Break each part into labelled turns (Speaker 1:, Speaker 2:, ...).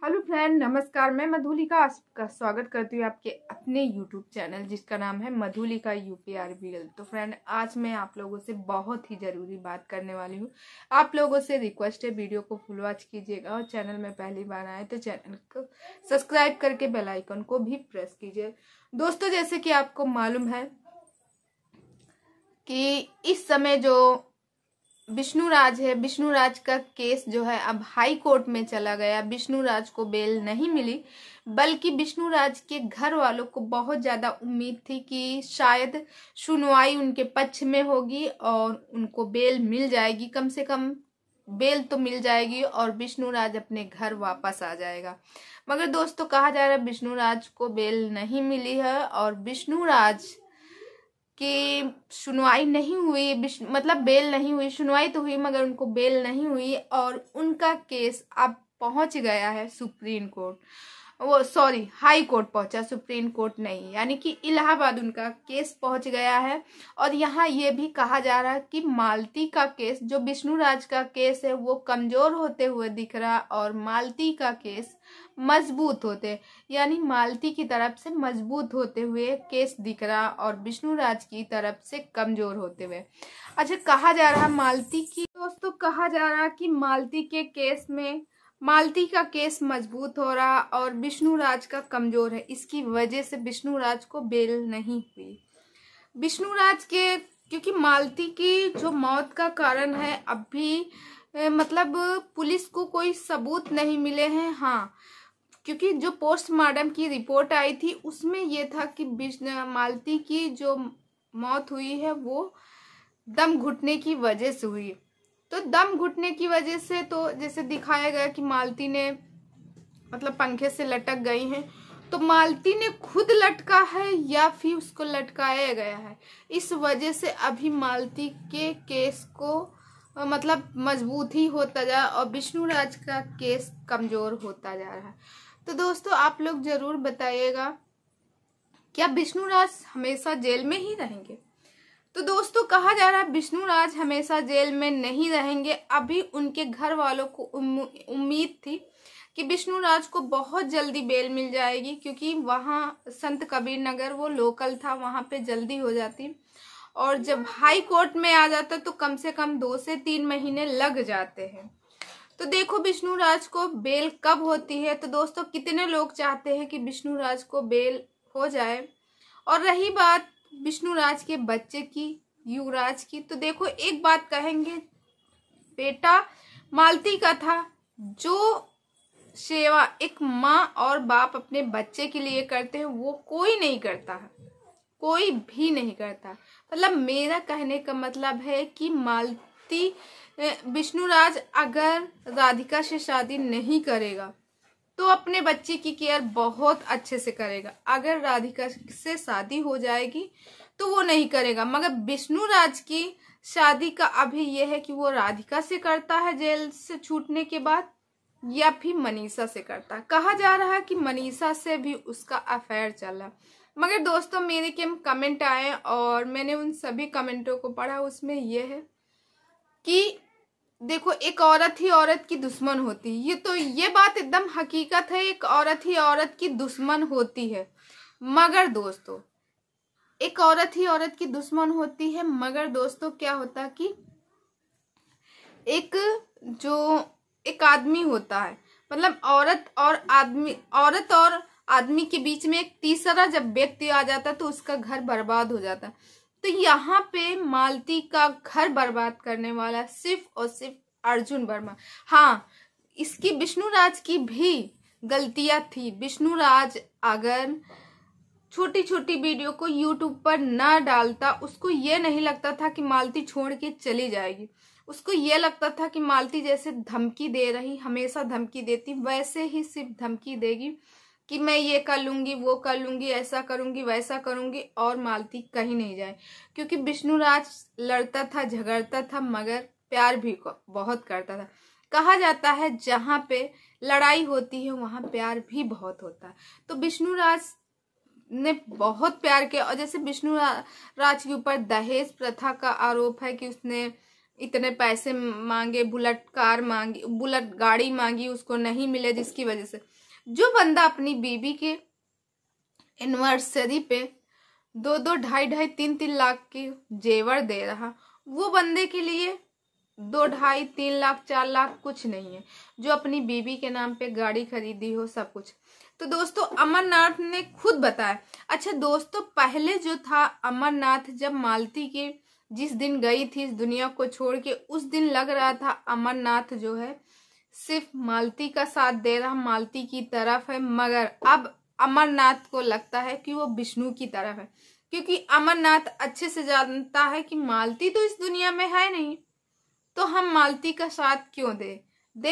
Speaker 1: Hello friend, नमस्कार। मैं मधुलिका आपका स्वागत करती हूँ आपके अपने यूट्यूब चैनल जिसका नाम है मधुलिका यूपीआरबीएल। तो फ्रेंड, आज मैं आप लोगों से बहुत ही ज़रूरी बात करने वाली हूँ। आप लोगों से रिक्वेस्ट है, वीडियो को फुल वॉच कीजिएगा और चैनल में पहली बार आए तो चैनल को सब्सक्राइब करके बेल आइकन को भी प्रेस कीजिए। दोस्तों, जैसे कि आपको मालूम है कि इस समय जो विष्णुराज है, विष्णुराज का केस जो है अब हाई कोर्ट में चला गया। विष्णुराज को बेल नहीं मिली, बल्कि विष्णुराज के घर वालों को बहुत ज्यादा उम्मीद थी कि शायद सुनवाई उनके पक्ष में होगी और उनको बेल मिल जाएगी, कम से कम बेल तो मिल जाएगी और विष्णुराज अपने घर वापस आ जाएगा। मगर दोस्तों, कहा जा रहा है विष्णुराज को बेल नहीं मिली है और विष्णुराज कि सुनवाई नहीं हुई, मतलब बेल नहीं हुई। सुनवाई तो हुई मगर उनको बेल नहीं हुई और उनका केस अब पहुंच गया है सुप्रीम कोर्ट, वो सॉरी हाई कोर्ट पहुंचा, सुप्रीम कोर्ट नहीं, यानी कि इलाहाबाद उनका केस पहुंच गया है। और यहाँ ये भी कहा जा रहा है कि मालती का केस, जो विष्णुराज का केस है, वो कमजोर होते हुए दिख रहा और मालती का केस मजबूत होते, यानी मालती की तरफ से मजबूत होते हुए केस दिख रहा और विष्णुराज की तरफ से कमजोर होते हुए। अच्छा, कहा जा रहा मालती की, दोस्तों कहा जा रहा कि मालती के केस में मालती का केस मजबूत हो रहा और विष्णुराज का कमजोर है। इसकी वजह से विष्णुराज को बेल नहीं हुई। विष्णुराज के, क्योंकि मालती की जो मौत का कारण है अभी मतलब पुलिस को कोई सबूत नहीं मिले हैं। हाँ, क्योंकि जो पोस्टमार्टम की रिपोर्ट आई थी उसमें यह था कि मालती की जो मौत हुई है वो दम घुटने की वजह से हुई। तो दम घुटने की वजह से तो जैसे दिखाया गया कि मालती ने मतलब पंखे से लटक गई हैं, तो मालती ने खुद लटका है या फिर उसको लटकाया गया है, इस वजह से अभी मालती के केस को मतलब मजबूत ही होता जा और विष्णुराज का केस कमजोर होता जा रहा है। तो दोस्तों, आप लोग जरूर बताइएगा, क्या विष्णुराज हमेशा जेल में ही रहेंगे? तो दोस्तों, कहा जा रहा है विष्णुराज हमेशा जेल में नहीं रहेंगे। अभी उनके घर वालों को उम्मीद थी कि विष्णुराज को बहुत जल्दी बेल मिल जाएगी, क्योंकि वहां संत कबीर नगर वो लोकल था, वहां पे जल्दी हो जाती और जब हाई कोर्ट में आ जाता तो कम से कम 2 से 3 महीने लग जाते हैं। तो देखो विष्णुराज को बेल कब होती है। तो दोस्तों, कितने लोग चाहते हैं कि विष्णुराज को बेल हो जाए। और रही बात विष्णुराज के बच्चे की, युवराज की, तो देखो एक बात कहेंगे, बेटा मालती का था, जो सेवा एक माँ और बाप अपने बच्चे के लिए करते हैं वो कोई नहीं करता है, कोई भी नहीं करता। मतलब मेरा कहने का मतलब है कि मालती विष्णुराज अगर राधिका से शादी नहीं करेगा तो अपने बच्चे की केयर बहुत अच्छे से करेगा। अगर राधिका से शादी हो जाएगी तो वो नहीं करेगा। मगर विष्णुराज की शादी का अभी यह है कि वो राधिका से करता है जेल से छूटने के बाद या फिर मनीषा से करता है। कहा जा रहा है कि मनीषा से भी उसका अफेयर चल रहा। मगर दोस्तों, मेरे के कमेंट आए और मैंने उन सभी कमेंटों को पढ़ा, उसमें यह है कि देखो, एक औरत ही औरत की दुश्मन होती है। ये बात एकदम हकीकत है, एक औरत ही औरत की दुश्मन होती है। मगर दोस्तों, एक औरत ही औरत की दुश्मन होती है, मगर दोस्तों क्या होता कि एक आदमी होता है, मतलब औरत और आदमी के बीच में एक तीसरा जब व्यक्ति आ जाता है तो उसका घर बर्बाद हो जाता है। तो यहाँ पे मालती का घर बर्बाद करने वाला सिर्फ और सिर्फ अर्जुन वर्मा। हाँ, इसकी विष्णुराज की भी गलतियां थी। विष्णुराज अगर छोटी छोटी वीडियो को यूट्यूब पर ना डालता, उसको ये नहीं लगता था कि मालती छोड़ के चली जाएगी। उसको ये लगता था कि मालती जैसे धमकी दे रही, हमेशा धमकी देती, वैसे ही सिर्फ धमकी देगी कि मैं ये कर लूंगी, वो कर लूंगी, ऐसा करूंगी, वैसा करूंगी, और मालती कहीं नहीं जाए। क्योंकि विष्णुराज लड़ता था, झगड़ता था, मगर प्यार भी बहुत करता था। कहा जाता है जहां पे लड़ाई होती है वहां प्यार भी बहुत होता है। तो विष्णुराज ने बहुत प्यार किया। और जैसे विष्णुराज के ऊपर दहेज प्रथा का आरोप है कि उसने इतने पैसे मांगे, बुलेट कार मांगी, बुलेट गाड़ी मांगी, उसको नहीं मिले, जिसकी वजह से जो बंदा अपनी बीबी के एनिवर्सरी पे 2-2, 2.5, 3-3 लाख के जेवर दे रहा, वो बंदे के लिए 2, 2.5, 3 लाख, 4 लाख कुछ नहीं है, जो अपनी बीबी के नाम पे गाड़ी खरीदी हो, सब कुछ। तो दोस्तों अमरनाथ ने खुद बताया। अच्छा दोस्तों, पहले जो था अमरनाथ, जब मालती के जिस दिन गई थी इस दुनिया को छोड़ के, उस दिन लग रहा था अमरनाथ जो है सिर्फ मालती का साथ दे रहा, मालती की तरफ है, मगर अब अमरनाथ को लगता है कि वो विष्णु की तरफ है, क्योंकि अमरनाथ अच्छे से जानता है कि मालती तो इस दुनिया में है नहीं, तो हम मालती का साथ क्यों दे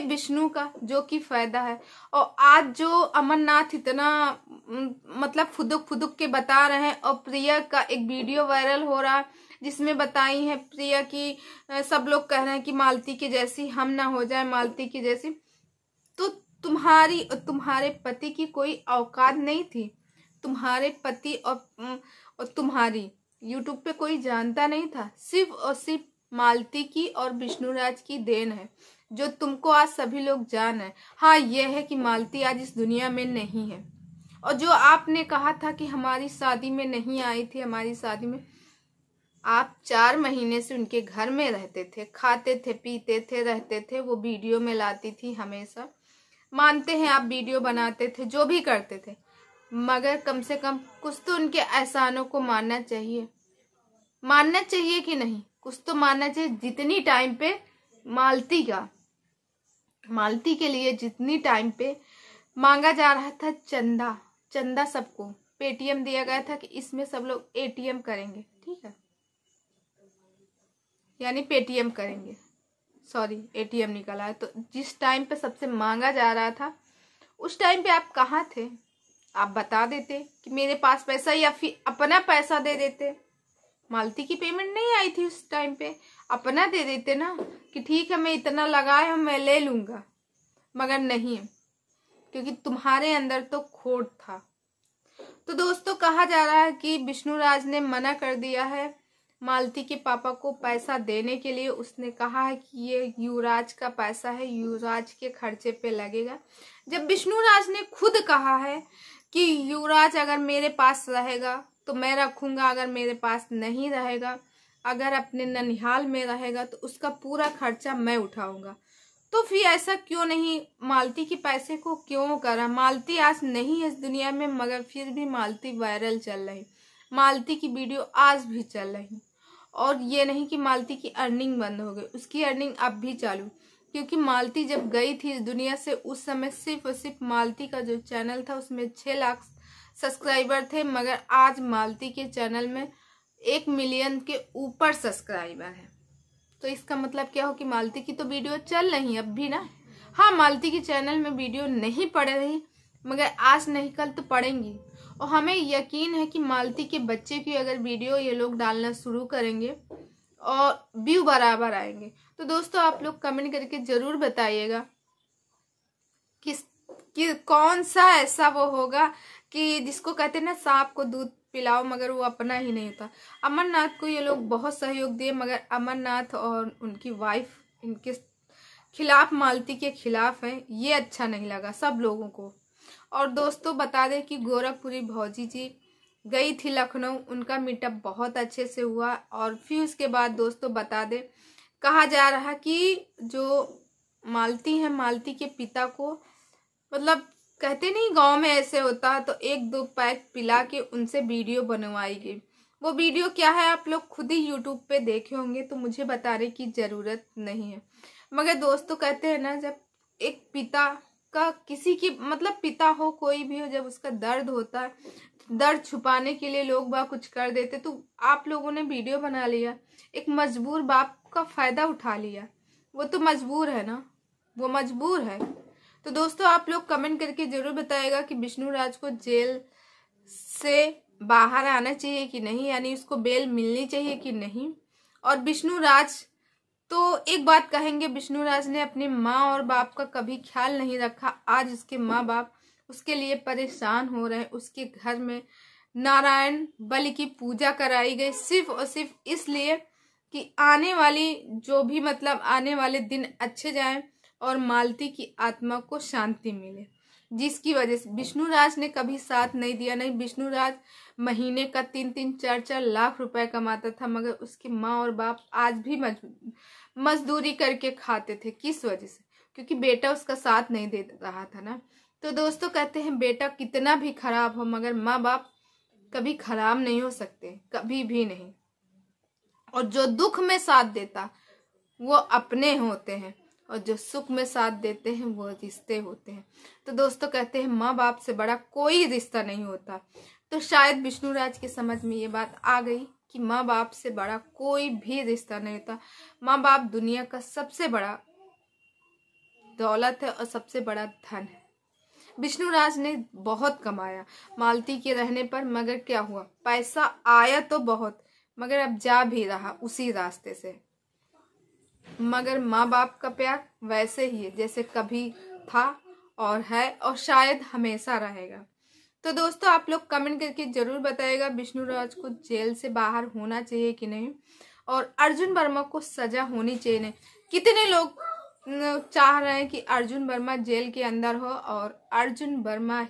Speaker 1: विष्णु का, जो कि फायदा है। और आज जो अमरनाथ इतना मतलब फुदुक फुदुक के बता रहे हैं, और प्रिया का एक वीडियो वायरल हो रहा है जिसमें बताई है प्रिया की, सब लोग कह रहे हैं कि मालती के जैसी हम ना हो जाए, मालती की जैसी। तो तुम्हारे पति की कोई औकात नहीं थी, तुम्हारे पति और तुम्हारी यूट्यूब पे कोई जानता नहीं था, सिर्फ और सिर्फ मालती की और विष्णुराज की देन है, जो तुमको आज सभी लोग जान है। हाँ यह है कि मालती आज इस दुनिया में नहीं है, और जो आपने कहा था कि हमारी शादी में नहीं आई थी, हमारी शादी में आप 4 महीने से उनके घर में रहते थे, खाते थे, पीते थे, रहते थे, वो वीडियो में लाती थी हमेशा, मानते हैं आप वीडियो बनाते थे, जो भी करते थे, मगर कम से कम कुछ तो उनके एहसानों को मानना चाहिए कि नहीं, कुछ तो मानना चाहिए। जितनी टाइम पे मालती के लिए जितनी टाइम पे मांगा जा रहा था चंदा सबको पेटीएम दिया गया था कि इसमें सब लोग एटीएम करेंगे, ठीक है, यानी पेटीएम करेंगे, सॉरी एटीएम निकला है। तो जिस टाइम पे सबसे मांगा जा रहा था उस टाइम पे आप कहाँ थे? आप बता देते कि मेरे पास पैसा, या फिर अपना पैसा दे देते। मालती की पेमेंट नहीं आई थी उस टाइम पे, अपना दे देते ना कि ठीक है मैं इतना लगाया मैं ले लूंगा, मगर नहीं, क्योंकि तुम्हारे अंदर तो खोट था। तो दोस्तों कहा जा रहा है कि विष्णुराज ने मना कर दिया है मालती के पापा को पैसा देने के लिए। उसने कहा है कि ये युवराज का पैसा है, युवराज के खर्चे पे लगेगा, जब विष्णुराज ने खुद कहा है कि युवराज अगर मेरे पास रहेगा तो मैं रखूंगा, अगर मेरे पास नहीं रहेगा, अगर अपने ननिहाल में रहेगा तो उसका पूरा खर्चा मैं उठाऊंगा। तो फिर ऐसा क्यों नहीं, मालती के पैसे को क्यों करा? मालती आज नहीं है इस दुनिया में, मगर फिर भी मालती वायरल चल रही, मालती की वीडियो आज भी चल रही। और ये नहीं कि मालती की अर्निंग बंद हो गई, उसकी अर्निंग अब भी चालू, क्योंकि मालती जब गई थी इस दुनिया से उस समय सिर्फ और सिर्फ मालती का जो चैनल था उसमें 6 लाख सब्सक्राइबर थे, मगर आज मालती के चैनल में 1 मिलियन के ऊपर सब्सक्राइबर है। तो इसका मतलब क्या हो कि मालती की तो वीडियो चल रही अब भी ना। हाँ मालती के चैनल में वीडियो नहीं पड़ रही, मगर आज नहीं कल तो पड़ेंगी, और हमें यकीन है कि मालती के बच्चे की अगर वीडियो ये लोग डालना शुरू करेंगे और व्यू बराबर आएंगे। तो दोस्तों आप लोग कमेंट करके जरूर बताइएगा कि कौन सा ऐसा वो होगा कि जिसको कहते हैं ना सांप को दूध पिलाओ मगर वो अपना ही नहीं था। अमरनाथ को ये लोग बहुत सहयोग दिए, मगर अमरनाथ और उनकी वाइफ इनके खिलाफ, मालती के खिलाफ है, ये अच्छा नहीं लगा सब लोगों को। और दोस्तों बता दें कि गोरखपुरी भौजी जी गई थी लखनऊ, उनका मीटअप बहुत अच्छे से हुआ। और फिर उसके बाद दोस्तों बता दें, कहा जा रहा कि जो मालती है, मालती के पिता को मतलब कहते नहीं गांव में ऐसे होता है, तो 1-2 पैक पिला के उनसे वीडियो बनवाई गई। वो वीडियो क्या है आप लोग खुद ही यूट्यूब पे देखे होंगे, तो मुझे बताने की जरूरत नहीं है। मगर दोस्तों कहते हैं ना, जब एक पिता का किसी की मतलब पिता हो कोई भी हो, जब उसका दर्द होता है, दर्द छुपाने के लिए लोग बात कुछ कर देते, तो आप लोगों ने वीडियो बना लिया, एक मजबूर बाप का फायदा उठा लिया। वो तो मजबूर है ना, वो मजबूर है। तो दोस्तों आप लोग कमेंट करके जरूर बताइएगा कि विष्णुराज को जेल से बाहर आना चाहिए कि नहीं, यानी उसको बेल मिलनी चाहिए कि नहीं। और विष्णुराज तो एक बात कहेंगे, विष्णुराज ने अपनी माँ और बाप का कभी ख्याल नहीं रखा। आज उसके माँ बाप उसके लिए परेशान हो रहे हैं। उसके घर में नारायण बलि की पूजा कराई गई सिर्फ और सिर्फ इसलिए कि आने वाली जो भी मतलब आने वाले दिन अच्छे जाएं और मालती की आत्मा को शांति मिले, जिसकी वजह से विष्णुराज ने कभी साथ नहीं दिया। नहीं, विष्णुराज महीने का 3-3 4-4 लाख रुपए कमाता था, मगर उसकी माँ और बाप आज भी मजदूरी करके खाते थे। किस वजह से? क्योंकि बेटा उसका साथ नहीं दे रहा था ना। तो दोस्तों कहते हैं बेटा कितना भी खराब हो मगर माँ बाप कभी खराब नहीं हो सकते, कभी भी नहीं। और जो दुख में साथ देता वो अपने होते हैं, और जो सुख में साथ देते हैं वो रिश्ते होते हैं। तो दोस्तों कहते हैं माँ बाप से बड़ा कोई रिश्ता नहीं होता। तो शायद विष्णुराज की समझ में ये बात आ गई कि माँ बाप से बड़ा कोई भी रिश्ता नहीं होता। माँ बाप दुनिया का सबसे बड़ा दौलत है और सबसे बड़ा धन है। विष्णुराज ने बहुत कमाया मालती के रहने पर, मगर क्या हुआ, पैसा आया तो बहुत, मगर अब जा भी रहा उसी रास्ते से। मगर माँ बाप का प्यार वैसे ही है जैसे कभी था और है और शायद हमेशा रहेगा। तो दोस्तों आप लोग कमेंट करके जरूर बताइएगा विष्णुराज को जेल से बाहर होना चाहिए कि नहीं, और अर्जुन वर्मा को सजा होनी चाहिए नहीं। कितने लोग चाह रहे हैं कि अर्जुन वर्मा जेल के अंदर हो और अर्जुन वर्मा